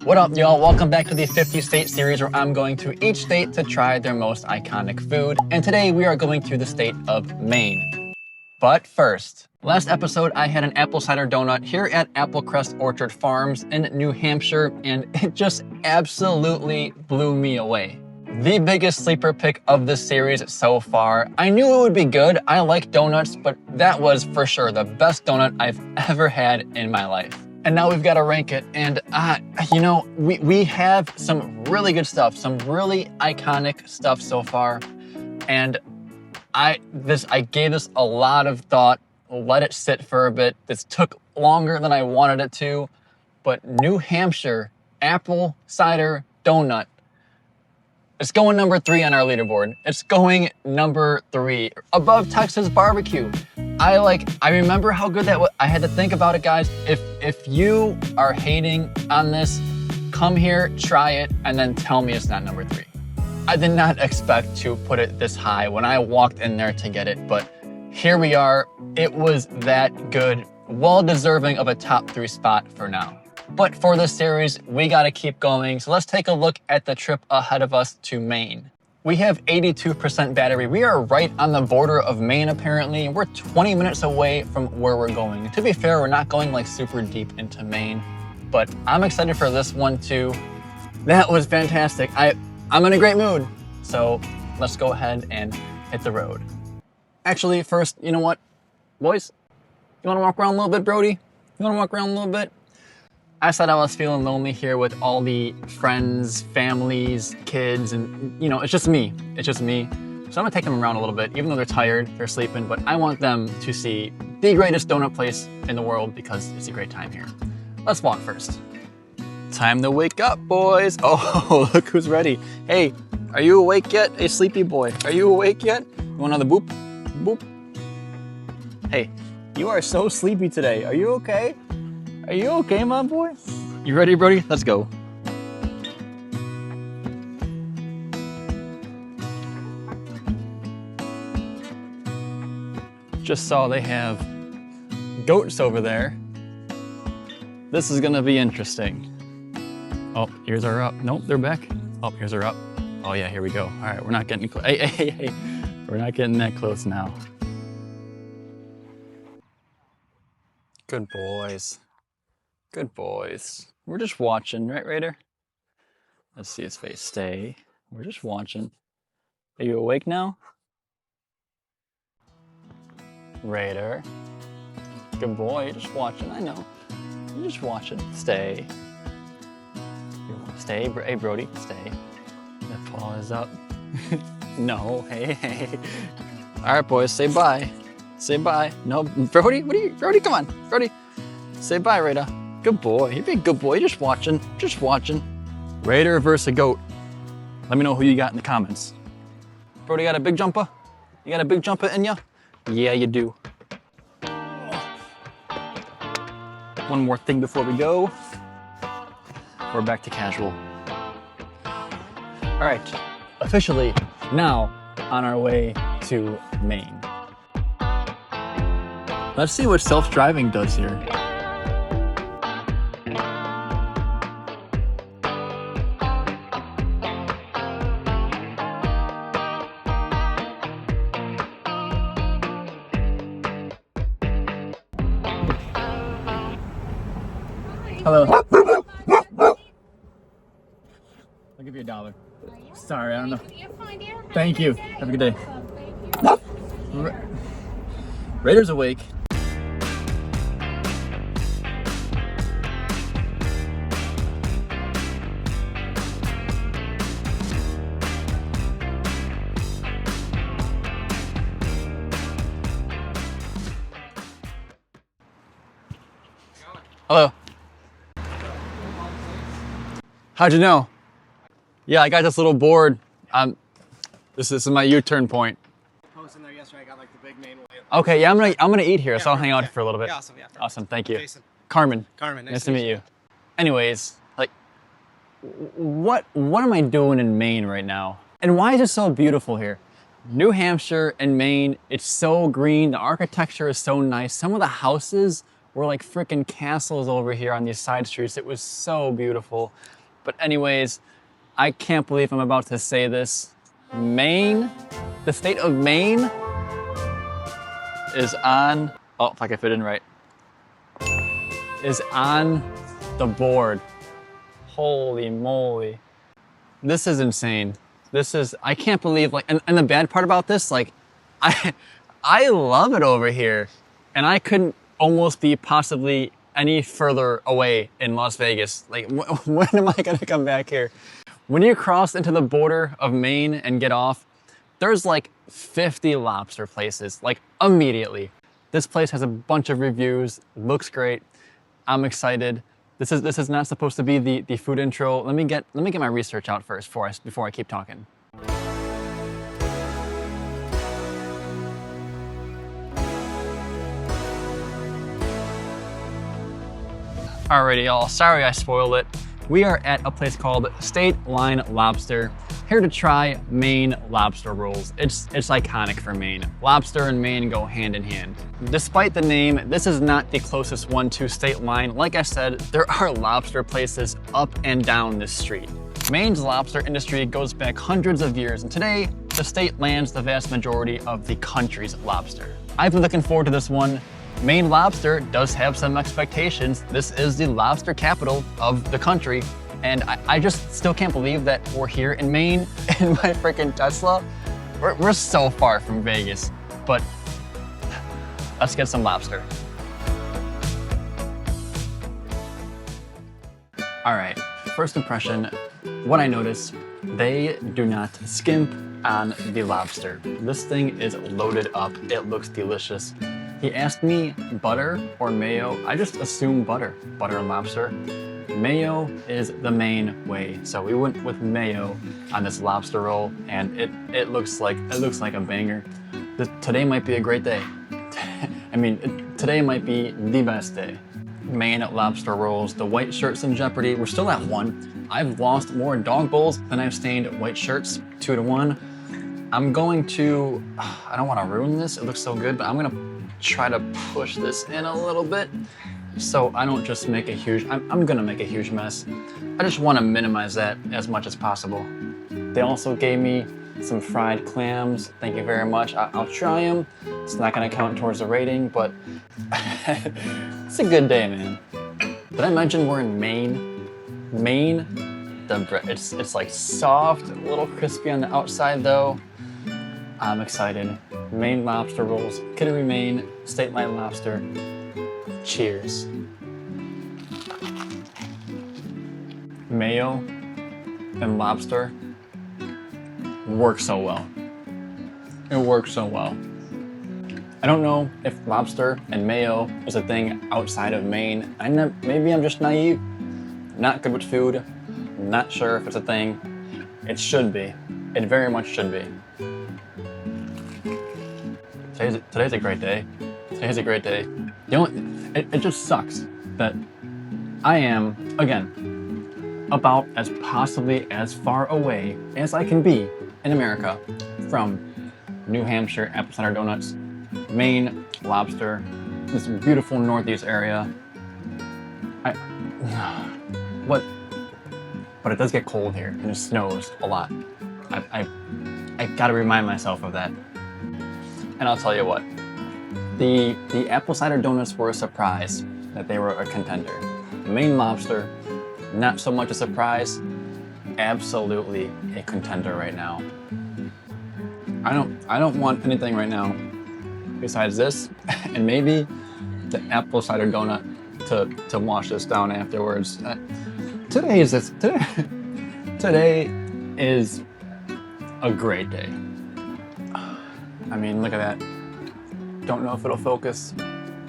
What up, y'all? Welcome back to the 50 state series where I'm going to each state to try their most iconic food. And today we are going to the state of Maine. But first, last episode I had an apple cider donut here at Applecrest Orchard Farms in New Hampshire, and it just absolutely blew me away. The biggest sleeper pick of this series so far. I knew it would be good. I like donuts, but that was for sure the best donut I've ever had in my life. And now we've got to rank it. And you know, we have some really good stuff, some really iconic stuff so far. And I gave this a lot of thought, let it sit for a bit. This took longer than I wanted it to, but New Hampshire apple cider donut, it's going number 3 on our leaderboard. It's going number 3, above Texas barbecue. I remember how good that was. I had to think about it, guys. If you are hating on this, come here, try it, and then tell me it's not number 3. I did not expect to put it this high when I walked in there to get it, but here we are. It was that good, well deserving of a top 3 spot for now. But for this series, we gotta keep going. So let's take a look at the trip ahead of us to Maine. We have 82% battery. We are right on the border of Maine, apparently. We're 20 minutes away from where we're going. To be fair, we're not going like super deep into Maine, but I'm excited for this one too. That was fantastic. I'm in a great mood. So let's go ahead and hit the road. Actually, first, you know what, boys? You wanna walk around a little bit, Brody? You wanna walk around a little bit? I said I was feeling lonely here with all the friends, families, kids, and you know, it's just me. It's just me. So I'm gonna take them around a little bit, even though they're tired, they're sleeping, but I want them to see the greatest donut place in the world because it's a great time here. Let's walk first. Time to wake up, boys. Oh, look who's ready. Hey, are you awake yet? Hey, sleepy boy, are you awake yet? You want another boop? Boop. Hey, you are so sleepy today. Are you okay? Are you okay, my boy? You ready, Brody? Let's go. Just saw they have goats over there. This is gonna be interesting. Oh, ears are up. Nope, they're back. Oh, ears are up. Oh yeah, here we go. All right, we're not getting close. Hey. We're not getting that close now. Good boys. Good boys. We're just watching, right, Raider? Let's see his face. Stay. We're just watching. Are you awake now? Raider. Good boy. You're just watching. I know. You're just watching. Stay. Stay. Hey, Brody. Stay. That paw is up. No. Hey. All right, boys. Say bye. Say bye. No, Brody. Brody, come on. Brody. Say bye, Raider. Good boy. You're being a good boy. Just watching. Just watching. Raider versus a goat. Let me know who you got in the comments. Brody, got a big jumper? You got a big jumper in ya? Yeah, you do. One more thing before we go. We're back to casual. All right. Officially now on our way to Maine. Let's see what self-driving does here. Hello. I'll give you $1. Sorry, I don't know. Thank you. Have a good day. Raider's awake. Hello. How'd you know? Yeah, I got this little board. This is my U-turn point. Posting there yesterday, I got like the big main way. Okay, yeah, I'm gonna eat here, so I'll hang out yeah. for a little bit. Yeah, awesome, yeah. Awesome, thank you. Jason. Carmen. Nice to meet you. Anyways, like, what am I doing in Maine right now? And why is it so beautiful here? New Hampshire and Maine, it's so green. The architecture is so nice. Some of the houses were like freaking castles over here on these side streets. It was so beautiful. But anyways, I can't believe I'm about to say this. Maine, the state of Maine is on, oh, if I can fit in right, is on the board. Holy moly. This is insane. I can't believe, like, and the bad part about this, like, I love it over here. And I couldn't almost be possibly any further away in Las Vegas. Like, when am I gonna come back here? When you cross into the border of Maine and get off, there's like 50 lobster places, like immediately. This place has a bunch of reviews, looks great. I'm excited. This is not supposed to be the food intro. Let me get my research out first before I keep talking. Alrighty, y'all. Sorry I spoiled it. We are at a place called State Line Lobster, here to try Maine lobster rolls. It's iconic for Maine. Lobster and Maine go hand in hand. Despite the name, this is not the closest one to State Line. Like I said, there are lobster places up and down this street. Maine's lobster industry goes back hundreds of years, and today, the state lands the vast majority of the country's lobster. I've been looking forward to this one. Maine lobster does have some expectations. This is the lobster capital of the country, and I just still can't believe that we're here in Maine in my freaking Tesla. We're so far from Vegas, but let's get some lobster. All right, first impression, what I noticed, they do not skimp on the lobster. This thing is loaded up. It looks delicious. He asked me butter or mayo. I just assume butter and lobster. Mayo is the main way, so we went with mayo on this lobster roll, and it looks like a banger. Today might be a great day. I mean, today might be the best day. Maine lobster rolls. The white shirt's in jeopardy. We're still at 1. I've lost more dog bowls than I've stained white shirts, 2-1. I'm going to, I don't want to ruin this. It looks so good, but I'm gonna try to push this in a little bit so I don't just make a huge, I'm gonna make a huge mess. I just want to minimize that as much as possible. They also gave me some fried clams. Thank you very much. I'll try them. It's not gonna count towards the rating, but it's a good day, man. Did I mention we're in Maine? Maine, the bread, it's like soft, a little crispy on the outside though. I'm excited. Maine lobster rolls, Kittery, Maine, State Line Lobster. Cheers. Mayo and lobster work so well. It works so well. I don't know if lobster and mayo is a thing outside of Maine. Maybe I'm just naive, not good with food, not sure if it's a thing. It should be. It very much should be. Today's a great day. Today's a great day. It just sucks that I am, again, about as possibly as far away as I can be in America from New Hampshire apple cider donuts, Maine lobster, this beautiful northeast area. But it does get cold here and it snows a lot. I gotta remind myself of that. And I'll tell you what, the apple cider donuts were a surprise that they were a contender. Maine lobster, not so much a surprise, absolutely a contender right now. I don't want anything right now besides this and maybe the apple cider donut to wash this down afterwards. Today is a great day. I mean, look at that. Don't know if it'll focus.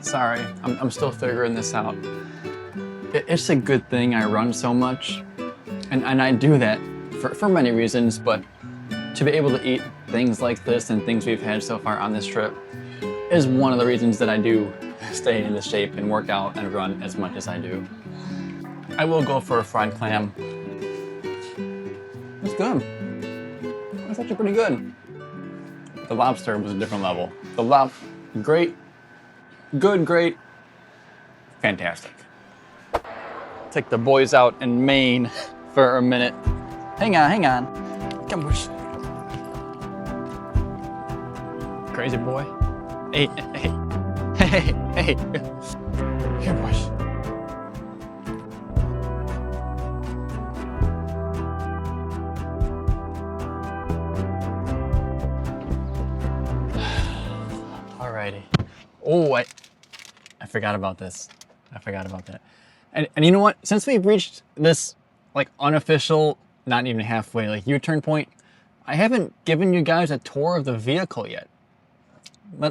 Sorry, I'm still figuring this out. It's a good thing I run so much, and I do that for many reasons, but to be able to eat things like this and things we've had so far on this trip is one of the reasons that I do stay in this shape and work out and run as much as I do. I will go for a fried clam. It's good. It's actually pretty good. The lobster was a different level. Great, good, great. fantastic. Take the boys out in Maine for a minute. Hang on. Come on. Crazy boy. Hey. Here, boys. Alrighty. Oh, I forgot about this. I forgot about that. And you know what? Since we've reached this like unofficial, not even halfway, like U-turn point, I haven't given you guys a tour of the vehicle yet.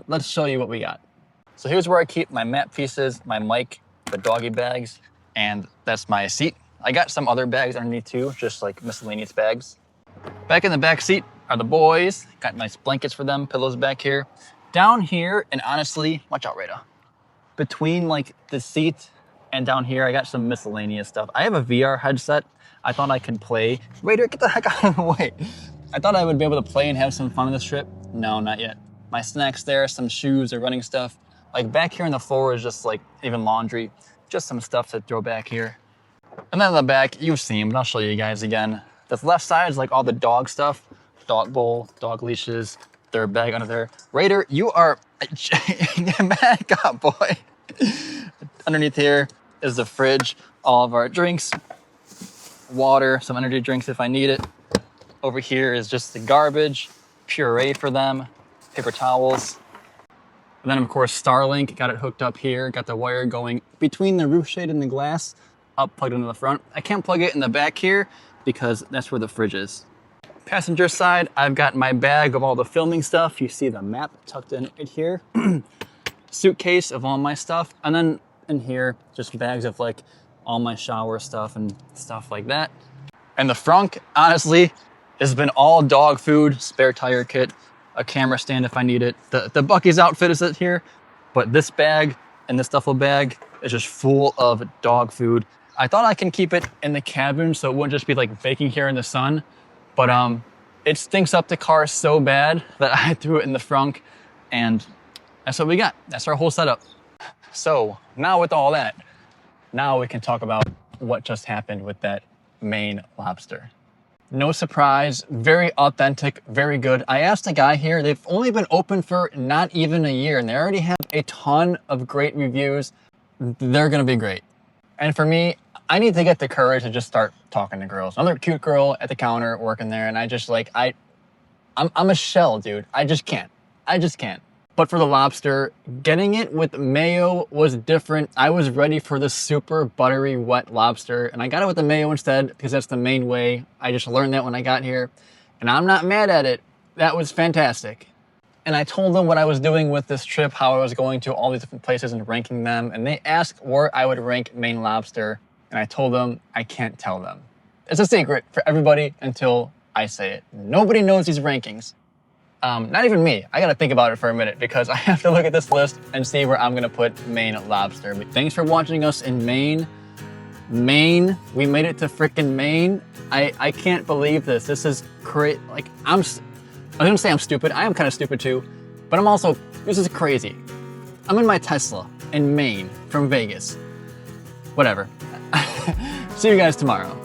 Let's show you what we got. So here's where I keep my map pieces, my mic, the doggy bags, and that's my seat. I got some other bags underneath too, just like miscellaneous bags. Back in the back seat are the boys. Got nice blankets for them, pillows back here. Down here, and honestly, watch out, Rita. Between like the seat and down here, I got some miscellaneous stuff. I have a VR headset. I thought I could play. Raider, get the heck out of the way. I thought I would be able to play and have some fun on this trip. No, not yet. My snacks there, some shoes or running stuff. Like back here on the floor is just like even laundry, just some stuff to throw back here. And then in the back, you've seen, but I'll show you guys again. This left side is like all the dog stuff, dog bowl, dog leashes, their bag under there. Raider, you are, get back up, boy. Underneath here is the fridge, all of our drinks, water, some energy drinks if I need it. Over here is just the garbage, puree for them, paper towels. And then of course, Starlink, got it hooked up here, got the wire going between the roof shade and the glass, up plugged into the front. I can't plug it in the back here because that's where the fridge is. Passenger side, I've got my bag of all the filming stuff. You see the map tucked in right here. Suitcase of all my stuff. And then in here, just bags of like all my shower stuff and stuff like that. And the frunk, honestly, has been all dog food, spare tire kit, a camera stand if I need it. The Bucky's outfit is here, but this bag and this duffel bag is just full of dog food. I thought I can keep it in the cabin so it wouldn't just be like baking here in the sun, but it stinks up the car so bad that I threw it in the frunk, and that's what we got. That's our whole setup. So now with all that, now we can talk about what just happened with that Maine lobster. No surprise, very authentic, very good. I asked a guy here, they've only been open for not even a year and they already have a ton of great reviews. They're gonna be great. And for me, I need to get the courage to just start talking to girls. Another cute girl at the counter working there, and I just like, I'm a shell, dude. I just can't. But for the lobster, getting it with mayo was different. I was ready for the super buttery, wet lobster, and I got it with the mayo instead because that's the main way. I just learned that when I got here, and I'm not mad at it. That was fantastic. And I told them what I was doing with this trip, how I was going to all these different places and ranking them, and they asked where I would rank Maine lobster, and I told them I can't tell them. It's a secret for everybody until I say it. Nobody knows these rankings. Not even me. I gotta think about it for a minute because I have to look at this list and see where I'm gonna put Maine lobster. But thanks for watching us in Maine. Maine, we made it to frickin' Maine. I can't believe this. This is crazy. Like, I was gonna say I'm stupid. I am kind of stupid too, but I'm also, this is crazy. I'm in my Tesla in Maine from Vegas. Whatever. See you guys tomorrow.